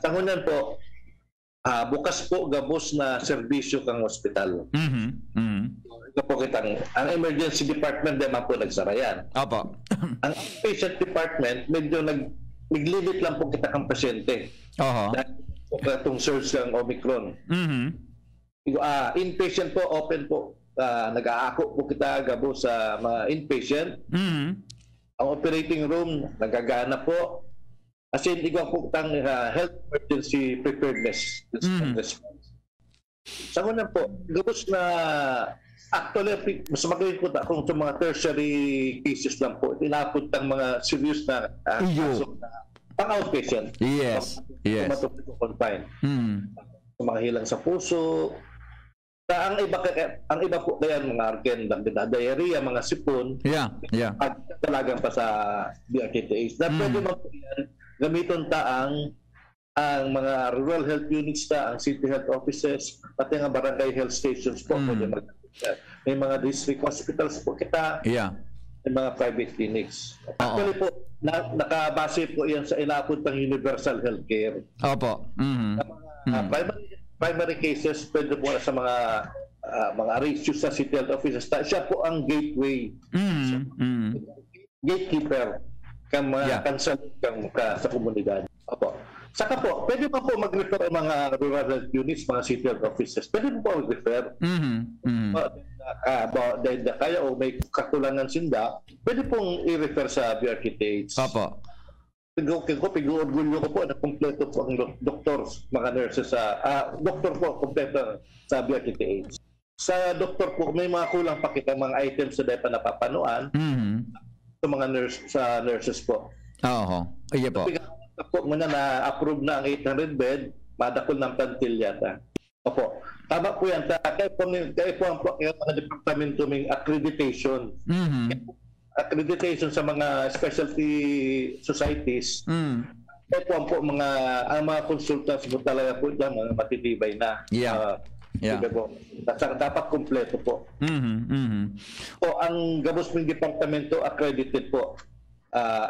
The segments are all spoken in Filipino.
Sangunan po, bukas po gabos na serbisyo kang ospital. Ito po kitang, ang emergency department naman po nagsara yan. Opo. Ang outpatient department, medyo naglimit lang po kita kang pasyente. Dahil po itong surge ng Omicron. Inpatient po, open po. Nag-aako po kita gabo sa mga inpatient. Ang operating room, nagagana po. As in, igaw po kitang health emergency preparedness. Sa una po, gabos na actually, mas magaling po kung sa mga tertiary cases lang po, inapot ang mga serious na kaso na pang-outpatient. Yes. Confine. Sa mga hilang sa puso. Ang iba po kaya mga arken, diarrhea, mga sipon. Talagang pa sa BRTTH. Na pwede mo po yan, gamiton ang mga rural health units ang city health offices, pati nga barangay health stations po. May mga district hospitals po kita. May mga private clinics. Actually po, nakabase po yan sa inapot ng universal healthcare. Opo. Primary cases, pwede po sa mga ratios sa city health offices. Siya po ang gateway. Gatekeeper kang mga sa komunidad. Opo. Saka po, pwede pa po mag-refer ang mga rural health units, mga city health offices. Pwede po mag-refer. Dahil kaya o may kakulangan sinda, pwede pong i-refer sa BRTTH. Opo. Pig-orgulyo ko po na kompleto po ang doctors, mga nurses doktor po, kompleto sa BRTTH. Sa doktor po, may mga kulang pa kita mga items na dahil pa napapanuan sa mga nurses po. Iya po. Po muna na-approve na ang 800 bed, madakol ng plantil yata. Opo. Tama po yan. Kaya po ang mga departamento may accreditation. Accreditation sa mga specialty societies. Kaya po ang mga consultants po talaga po dyan, mga matitibay na. Dapat kompleto po. O ang gabos ng departamento accredited po.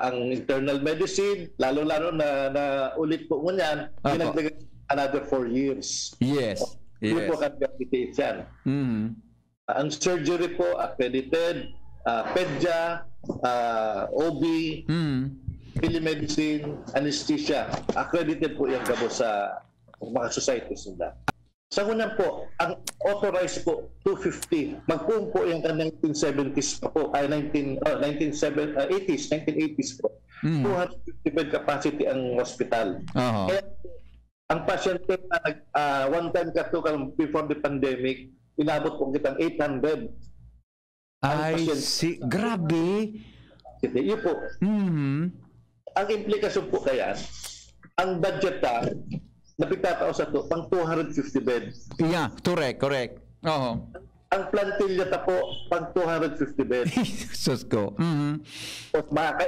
Ang internal medicine, lalo-lalo na ulit po mo yan, pinagdagan another 4 years. Hindi po accredited yan. Ang surgery po, accredited, pedya, OB, telemedicine, anesthesia, accredited po yung gabos sa mga societies nila. Sa unan po, ang authorized po, 250. Magpuong po yung 1970s pa po, 1980s po. 250 bed capacity ang hospital. Kaya ang pasyente na one time before the pandemic, inabot po kitang 800. Grabe. Yun po. Ang implikasyon po kaya, ang budget napitataw sa to, pang 250 bed. Correct. Ang plantilla po, pang 250 bed. Sus ko.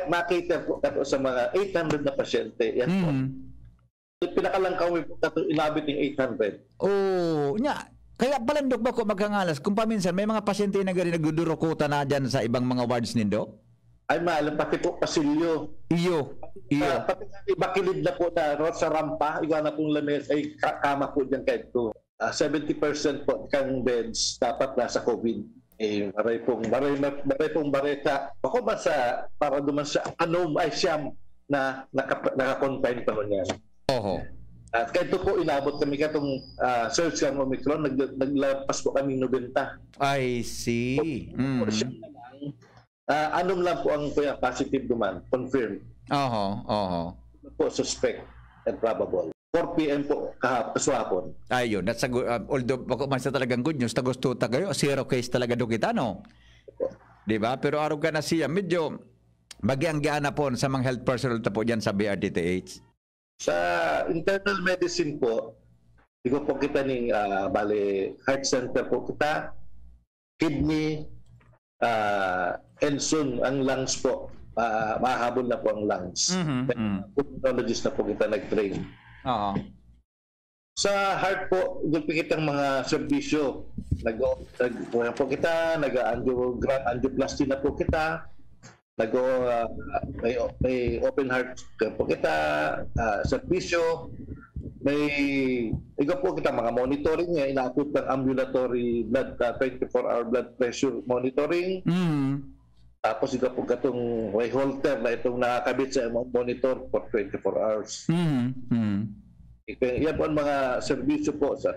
Makita po kato sa mga 800 na pasyente. Yan po. Pinakalangkaw po kato, inabit yung 800. Kaya palandok ba ko magkangalas kung paminsan may mga pasyente na gari nagdudurukuta na dyan sa ibang mga wards nindo? Ay maalam, pati po pasilyo. Pati bakilid na po na sa rampa, iwa na pong lames, ay kama po dyan kahit po. 70% po kang beds dapat nasa COVID. Maray pong bareta. Ako ba para duman sa ay siyam na naka-confine pa rin yan. At kahit po inabot kami katong surge ng Omicron, naglapas po kami 90. I see. Anong lang po ang positive duman, confirmed. Po suspect and probable. 4 p.m. po kaswapon. Ayun, that's a good, although bako man sa talagang good news, tagusto tagayo, 0 case talaga do kita, no? Di ba? Pero araw ka na siya, medyo magyanggaan na po sa mga health personnel po dyan sa BRTTH. Sa internal medicine po, di ko po kita ng heart center po kita, kidney, and soon ang lungs po, mahabol na po ang lungs. Pulmonologist na po kita nag-train. Sa heart po, dupikit ang mga serbisyo. Nag-angioplasty na po kita, may open heart po kita, servisyo, may iga po kita mga monitoring niya, inaakot ng ambulatory blood 24-hour blood pressure monitoring. Tapos iga po katong may holter na itong nakakabit sa monitor for 24 hours. Yan po ang mga serbisyo po sa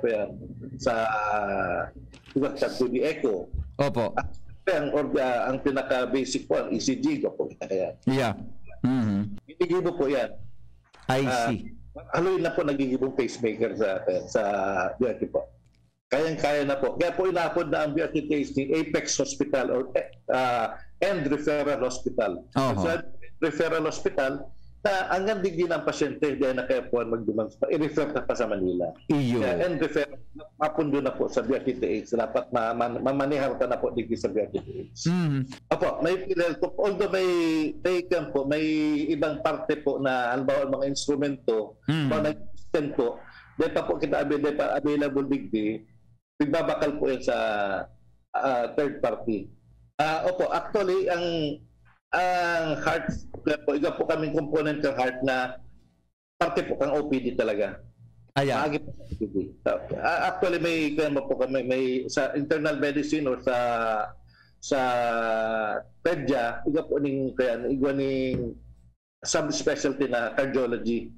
Tubi Echo. Opo. Ang pinaka-basic po, ang ECG po kita kaya. Yeah. Inigibo po yan. I see. Haloy na po nagigibong pacemaker sa BRT po. Kayang-kaya na po. Kaya po inapod na ang BRT testing Apex Hospital or and Referral Hospital. Sa Referral Hospital, na hanggang digdi ng pasyente dahil na kaya po magdumang i-refer na pa sa Manila. And refer, mapundo na po sa BRTTH. Dapat mamanihar na po digdi sa BRTTH. Opo, may although may taken po, may ibang parte po na halimbawa mga instrumento, mga nag-extend po, dahil pa po kita available digdi, nagbabakal po yan sa third party. Opo, actually, ang heart po, iga po kaming component ng heart na parte po kang OPD talaga. Maagi po OPD. Actually, may po kami, may sa internal medicine or sa pedya, iga po ning subspecialty na cardiology.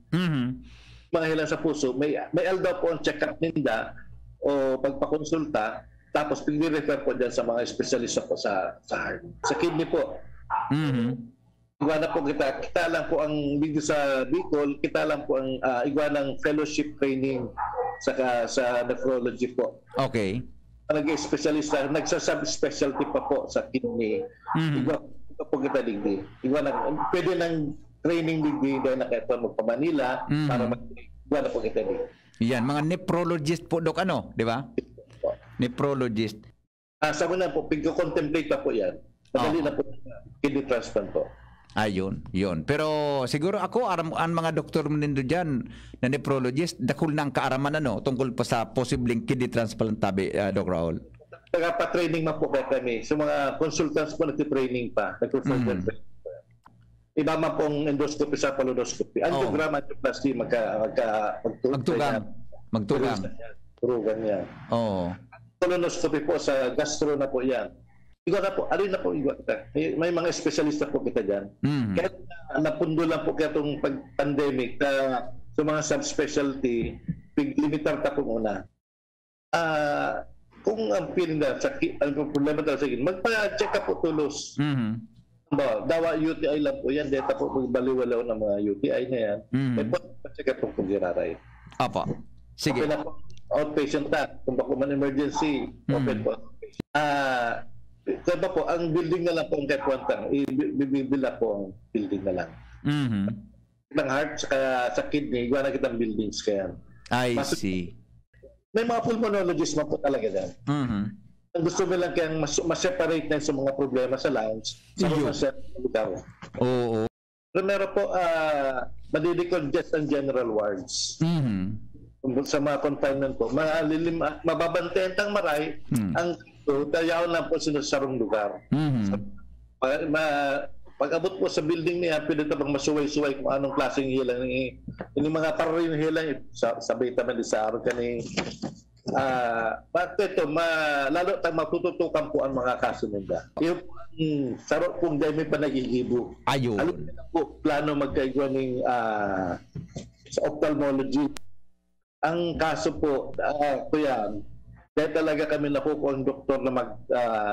Mga hilang sa puso, may daw po ang check-up ninda o pagpakonsulta, tapos pag-refer po dyan sa mga espesyalista po sa heart. Sa kidney po. Iguana po kita lang po ang dito sa Bicol, kita lang po ang iguanang fellowship training sa nephrology po. Okay. Nag-specialista, nagsa-subspecialty pa po sa kidney. Iguana po kita digdi. Iguana, pwede ng training digdi dahil nakita magpa-Manila para iguana po kita digdi. Yan, mga nephrologist po, Dok, di ba? Nephrologist. Sa muna po, pag-contemplate pa po yan. Madali na po kidney transplant po. Ayun, yun. Pero siguro ako, ang mga doktor mo nindo dyan na nephrologist, dakul na ang kaaraman tungkol pa sa posibleng kidney transplant tabi, Doc Raul. Pa-training man po kami. So mga consultants po nagtitraining pa. Iba man pong endoscopy sa paludoscopy. Angiogram, angioplasty, magtugang. Turugan yan. Colonoscopy po sa gastro na po yan. Igo na po, alin na po igo. May mga espesyalista po kita dyan. Kaya napundo lang po kaya itong pandemic sa mga subspecialty, limitar ta po muna. Kung ang feeling na ang problema talaga sa akin, magpa-check up po tulos. Dawa UTI lang po yan, data po magbaliwalaw ng mga UTI na yan. May pa-check up po kung giraray. Apa. Sige. Okay na po, outpatient na. Kung bako man emergency, open po. Kaya po, ang building na lang po ang kaipuantang, ibibila po ang building na lang. Ang heart, sa kidney, iwa na kitang buildings kaya. I see. May mga pulmonologists man po talaga dyan. Ang gusto mo lang kayang mas-separate na sa mga problema sa lungs, sa mga lugar. Oo. Primero po, madidicongest ang general wards. Sa mga confinement po, mababantayan tang maray, ang tayaw lang po sa sarong lugar. Pag abot po sa building niya, pwede ito pang masuway-suway kung anong klaseng hilang. Yung mga parorin hilang, sabay naman din sa araw ka ni... lalo tayong matututukan po ang mga kaso nila. Yung sarap kung dahil may panagigibo. Ayun. Alam na po, plano magkaigwa ng sa ophthalmology. Ang kaso po, kuya, dahil talaga kami nakukuha ang doktor na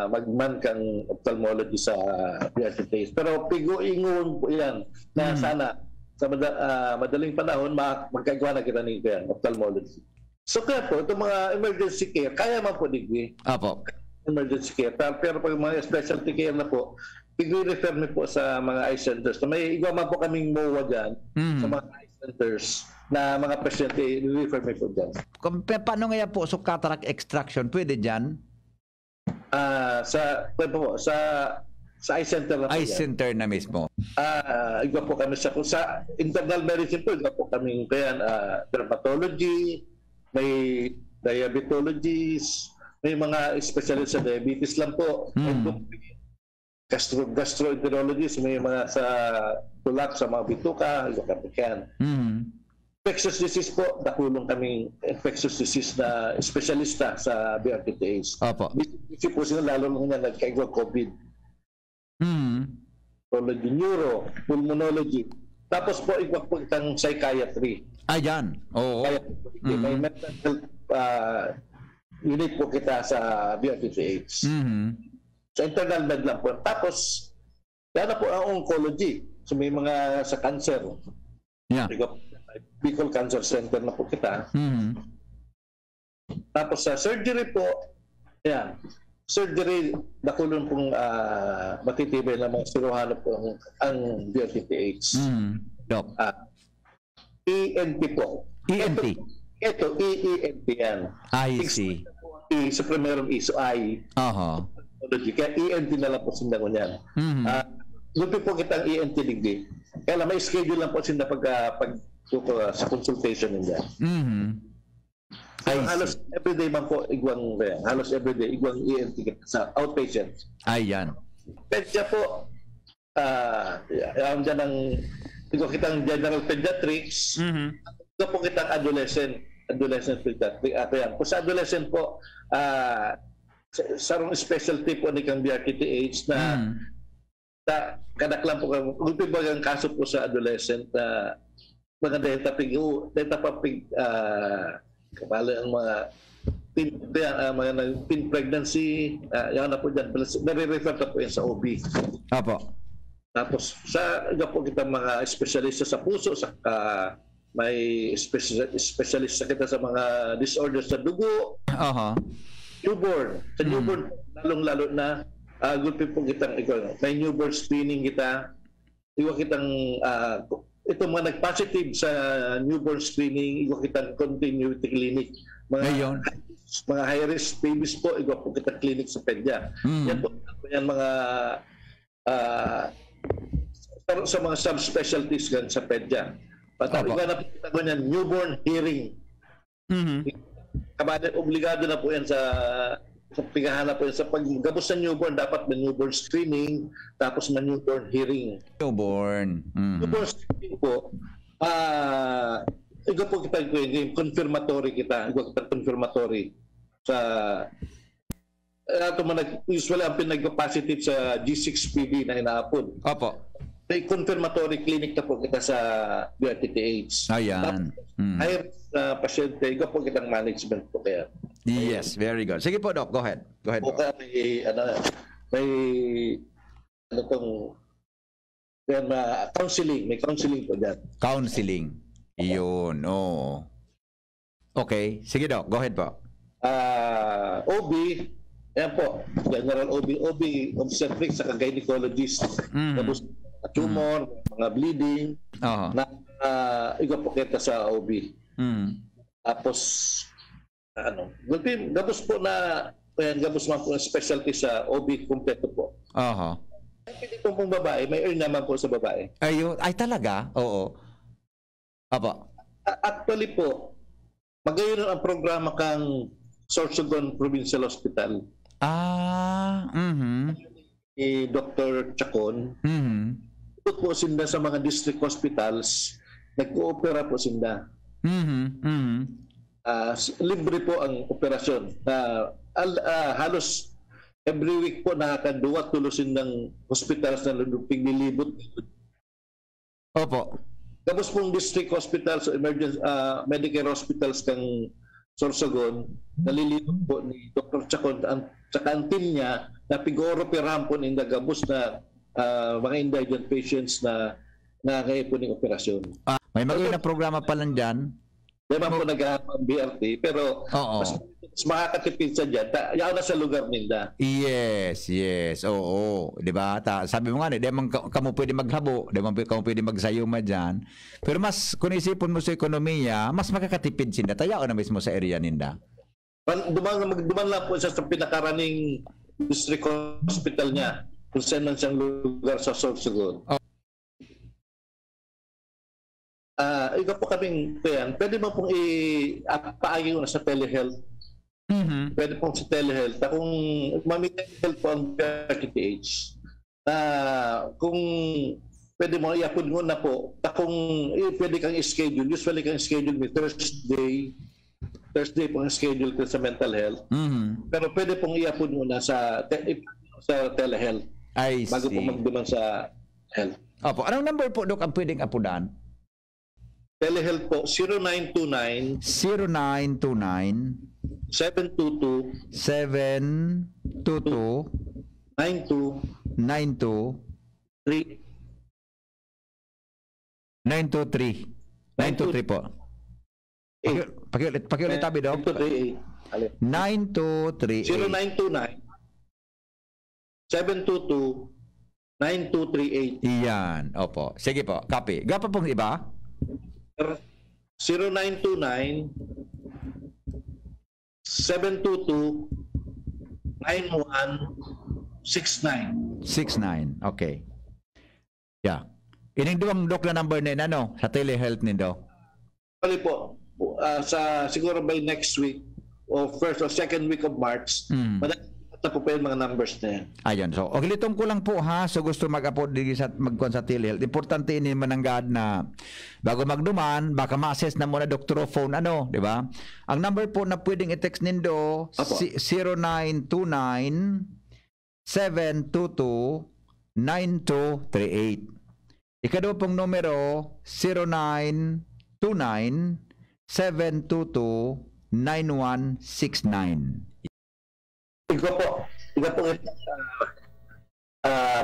magman kang ophthalmology sa PRT. Pero pigo-ingon po yan na sana sa madaling panahon magkagawa na kita ng ophthalmology. So kaya po, itong mga emergency care, kaya man po digwi. Apo. Emergency care. Pero pag mga specialty care na po, i-refer mi po sa mga eye centers. May iba man po kaming MOA dyan sa mga eye centers na mga pasyente, i-refer mi po dyan. Paano nga po so cataract extraction? Pwede dyan? Sa eye center na po eye yan. Center na mismo. Iba po kami sa internal medicine po, iba po kami kaya dermatology, may diabetologists, may mga specialist sa diabetes lang po, gastroenterologist, may mga sa tulak, sa mga bituka, yan. Infectious disease po, nakulong kaming infectious disease na espesyalista sa BRTTH. Opo. Kasi po sila lalo nga nagkaigwa COVID. Neuro, pulmonology. Tapos po, igwa po itang psychiatry. Ayan. Oo. May mental health unit po kita sa BRTTH. Sa internal med lang po. Tapos, yan po ang oncology. So may mga sa cancer. Yeah. Bicol Cancer Center na po kita. Tapos sa surgery po, yan. Surgery, nakulong pong matitibay na mga siruhano po ang BRTTH. Doc. ENT po. ENT? Ito, EENT yan. I see. Sa primerong iso, I. Kaya ENT na lang po sinda ko niyan. Lupi po kitang ENT digdi. Kaya lang, may schedule lang po sinda sa consultation niya. Halos everyday man po halos everyday igwang ENT kita sa outpatient. Ayan. Pedya po, dyan ang kitang general pediatrics, ito po kitang adolescent pediatrics. Kung sa adolescent po, sarong specialty po ni kang BRTTH na kadaklan po kung pibagang kaso po sa adolescent na mga delta papig kapala ang mga teen pregnancy, yan na po dyan. Nare-refer na po yan sa OB. Apo. Tapos iba po kita mga espesyalista sa puso, may espesyalista kita sa mga disorders sa dugo. Newborn. Sa newborn, lalong-lalo na gulpi po kitang may newborn screening kita. Iwa kitang ito mga nag-positive sa newborn screening, iwa kitang continuity clinic. Mga high-risk babies po, iwa po kitang clinic sa pedya. Yan po yan mga sa mga subspecialties gan sa pedya. Iwa na po kitang yan, newborn hearing. Kabada, obligado na po yan sa pigahanap po yan. Sa paggabos sa newborn, dapat may newborn screening, tapos may newborn hearing. Newborn screening po, ito po kita confirmatory kita. Ito kita confirmatory sa usually ang pinag-positive sa G6PD na inaapod. Opo. May confirmatory clinic na po kita sa BRTTH. Ayan. High pasyente, ito po kitang management po kaya. Yes, very good. Sige po, Doc. Go ahead. O kaya may counseling. May counseling po dyan. Counseling. Iyon. Oh. Okay. Sige, Doc. Go ahead po. OB, yan po. General OB obstetrics sa gynecologist. Tapos tumor, mga bleeding. Ikaw po kita sa OB. Tapos gabos po na gabos man po specialty sa OB kompleto po. Pwede pong babae, may earn naman po sa babae. Ay talaga? Oo. Apo. Actually po, magayon ang programa kang Sorsogon Provincial Hospital. Ni Dr. Chacon. Ito po sinda sa mga district hospitals, nag-oopera po sinda. Libre po ang operasyon. Halos every week po nakakaduwa tulusin ng hospitals na luluping nilibot. Opo. Tapos pong district hospitals, emergency medical hospitals kang Sorsogon, nalilibot po ni Dr. Chacon at ang team niya na pig-ooperahan po ng gabos na mga indigent patients na ngayon po ng operasyon. May magayon na programa pa lang dyan. Diba po nag-ahap ang BRT, pero mas makakatipid sa dyan. Yaw na sa lugar nila. Yes. Oo. Diba? Sabi mo nga, di man kamo pwede maghabo, di man kamo pwede magsayuma dyan. Pero mas, kung isipon mo sa ekonomiya, mas makakatipid sinda. Tayaw na mismo sa area ninda. Duman lang po sa pinakaraning district hospital niya. Kung saan man siyang lugar sa Sorsogon. Ikaw po kaming pwede mo pong paagi ko na sa telehealth. Pwede pong sa telehealth. Kung mami-telehealth po ang PRTTH, kung pwede mo i-upload mo na po, kung pwede kang i-schedule, usually kang schedule ni Thursday pong schedule ko sa mental health. Pero pwede pong i-upload mo na sa telehealth. I see. Bago po magduman sa health. Opo. Anong number po, Dok, ang pwedeng apudan? Telehealth po, 0929 722 92 923 po. Pakiulit tabi, Dok. 9238 0929 722 9238. Iyan. Opo. Sige po. Copy. Gapa pong iba? 0929 722 9169. 69. Okay. Yeah. Ining duwang, Dok, na number na ano sa telehealth nindo? Bali po, siguro by next week o first or second week of March, na po pa yung mga numbers na yan. Ayun. So, okay, litong ko lang po ha. So, gusto mag-upload magkuhan sa telehealth. Importante ini mananggad na bago magduman, baka ma-assess na muna doktor phone, di ba? Ang number po na pwedeng i-text nindo, 0929 722 9238. Ikadwa pong numero, 0929 722 9169. Iga po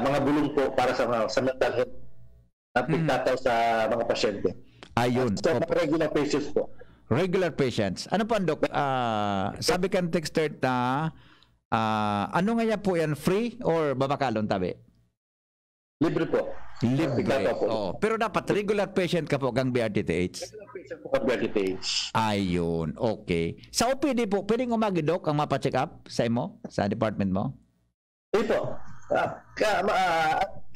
mga bulong po para sa mental health na pagtataw sa mga pasyente. Ayun. Sa mga regular patients po. Regular patients. Ano pa, Dok? Sabi kan texter na, ano nga yan po yan? Free or babakalon tabi? Libre po. Libre. Oh. Pero dapat regular patient ka po kang BRTTH. Regular patient po kang BRTTH. Ayun. Okay. Sa OPD po, pwedeng umagi, Dok, ang mapacheck up sa imo, sa department mo? Ito.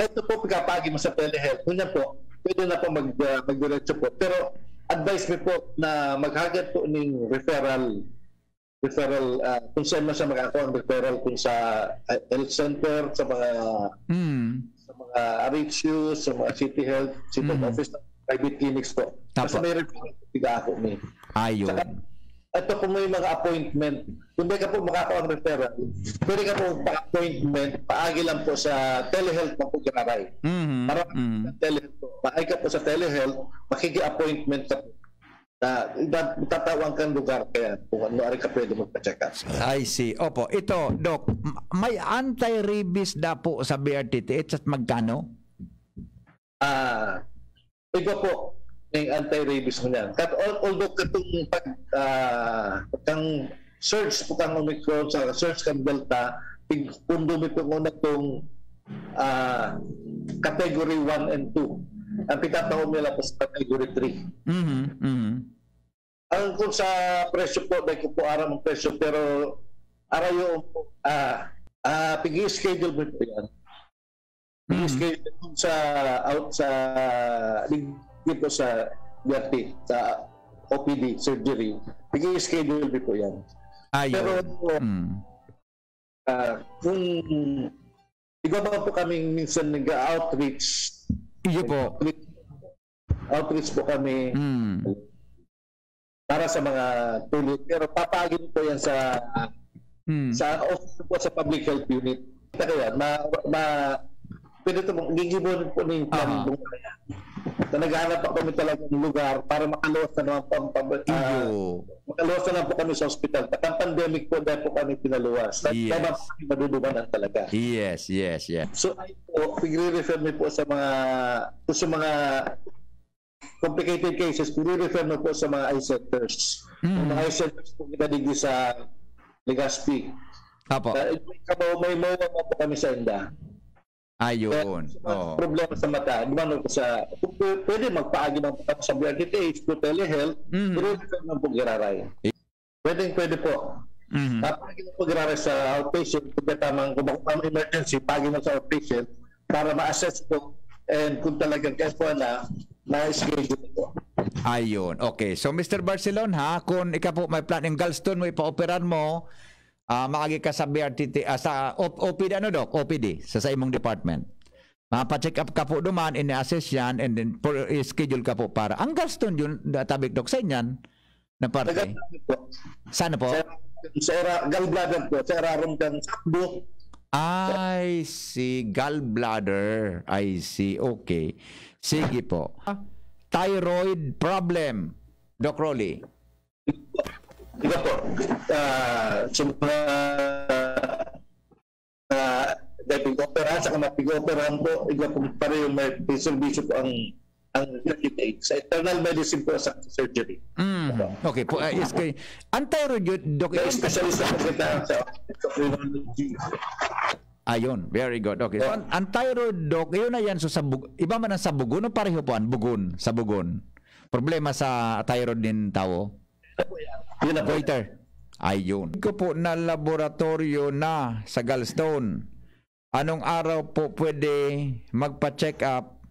Ito po pagkapagi mo sa telehealth. Kunyan po, pwede na po mag-diretso po. Pero advice me po na maghagad po ng referral kung saan mo siya mag-ako ang referral kung sa health center, sa mga RHU, sa mga city health, city office, private clinics po. Kasi may referral ako ni. Ayun. Saka, ito po may mga appointment. Kung di ka po makakawa ang referral, pwede ka po pa-appointment, paagi lang po sa telehealth na po ginaray. Para telehealth po. Paagi ka po sa telehealth, makiki-appointment ka po. Tatawang kang lugar kaya kung ano ka pwede magpa-check up. I see. Opo. Ito, Doc, may anti-rabies na po sa BRTTH at magkano? Iba po yung anti-rabies mo niyan. Although katong kang search po kang Omicron sa search kang Delta, pundumi po muna itong category 1 and 2. Ang pitataon nila po sa category 3. Ang kung sa presyo po, dahil ko po aram ang presyo, pero araw yung pigi-schedule mo po yan. Pigi-schedule po dito sa BRT, sa OPD, surgery. Pigi-schedule mo po yan. Pero kung iba po kaming minsan nag-outreach, iyo po. Outreach po kami para sa mga tulog. Pero papagin po yan sa public health unit. Kaya pwede ito gigibon po ng plan na naghahanap pa kami talagang lugar para makaluwas na naman po kami sa hospital. At ang pandemic po dahil po kami pinaluwas. Yes. Kaya kami madudumanan talaga. Yes. So ay po, pigre-refer mo po sa mga complicated cases, pigre-refer mo po sa mga eye centers. Mga eye centers po kita digdi sa Legazpi. Apo. May mawa po kami sa Enda. Ayun. Problema sa mata, pwede magpaagi ng sa BRTTH, po telehealth, pero naman po giraray. Pwede po. Paagi na po giraray sa outpatient, kung tamang emergency, paagi na sa outpatient para ma-assess po and kung talagang kaya na-schedule po. Ayun. Okay. So, Mr. Barcelon, kung ikaw po may plan yung gallstone mo, ipa-operan mo, maagi ka sa BRTT, sa OPD, Doc? OPD, sa imong department. Mapa-check up ka po duman, ini-assess yan, and then schedule ka po para. Ang gaston yun, tabik dok sa inyan, na parte. Sana po? Sa gallbladder po, sa raron kang sakbo. I see, gallbladder. I see, okay. Sige po. Thyroid problem, Doc Rolly. Ito po, sa mga pig-operahan, sa pig-operahan po, ito po pareho may servisyo po ang sa internal medicine po sa surgery. Okay po, ang thyroid yun, Doc, specialist po kita sa endocrinology. Ayun, very good. Okay. So, ang thyroid, Doc, yun na yan. So, iba man ang sa bugon o pareho po ang bugon, sa bugon? Problema sa thyroid din tao? Yun na po. Goiter. Ayun. Ko po na laboratorio na sa gallstone. Anong araw po pwede magpa-check up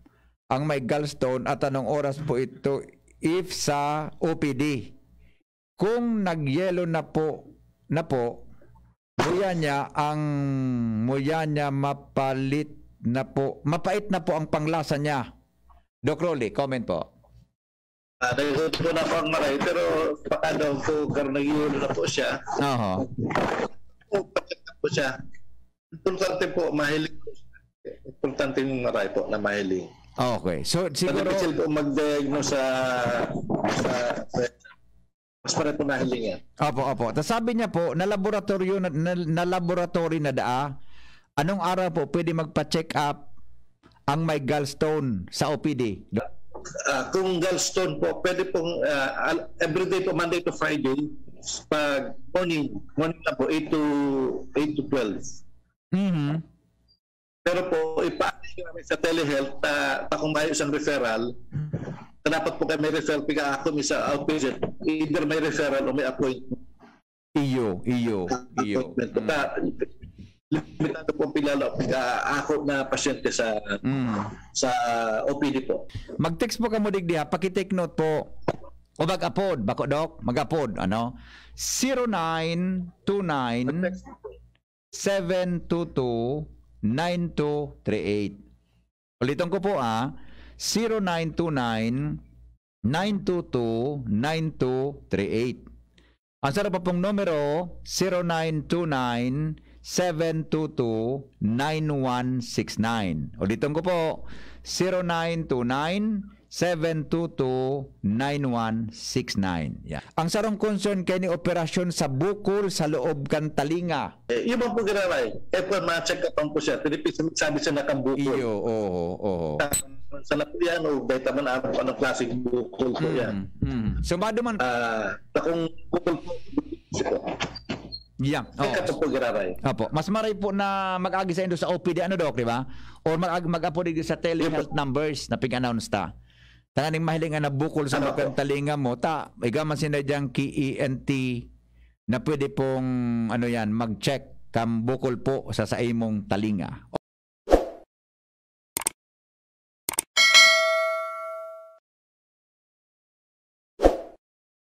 ang may gallstone at anong oras po ito if sa OPD? Kung nagyelo na po, muya niya mapalit na po, mapait na po ang panglasa niya. Doc Rolly, comment po. Nagigod po na po ang maray, pero baka daw po karnagiyulo na po siya. Pacheck po siya. Importante po, mahiling po siya. Importante yung maray po na mahiling. Okay. So, siguro... Pag-ipisil po mag-diagnose sa mas pare po nahiling yan. Opo. Tapos sabi niya po, na laboratory na daa, anong araw po pwede magpa-check up ang may gallstone sa OPD? Kung gallstone po, pwede pong everyday po, Monday to Friday, pag morning na po, 8 to 12. Pero po, ipaano namin sa telehealth kung may isang referral, dapat po kayo may referral, piga ako sa outpatient, either may referral o may appointment. Iyo. Limitado po pilala ako na pasyente sa OPD po. Mag-text po ka mo digdiha, paki-take note po o mag-upload, bako Doc, mag-upload, 0929 722 9238. Ulitin ko po 0929-922-9238. Ang sarap pa pong numero 0929-722-9169. Ulitin ko po 0929-722-9169. Yeah. Ang sarong concern kay ni operasyon sa bukol sa loob kan talinga. Yung po ginaray, po ma-check up po siya. Sabi siya nakambukol. Iyo, oo. Sa lapian o dahil man anong klaseng bukol po yan. So, maduman... kung bukol po, yeah. Check up po ginaray. Opo. Mas maray po na mag-agi sa indo sa OPD, Doc, di ba? Or mag-apo din sa telehealth numbers na pig-announce ta. Tanganing mahilingan na bukol sa loob talinga mo, igaman sinadyang ki ENT na pwede pong mag-check kam bukol po sa imong talinga.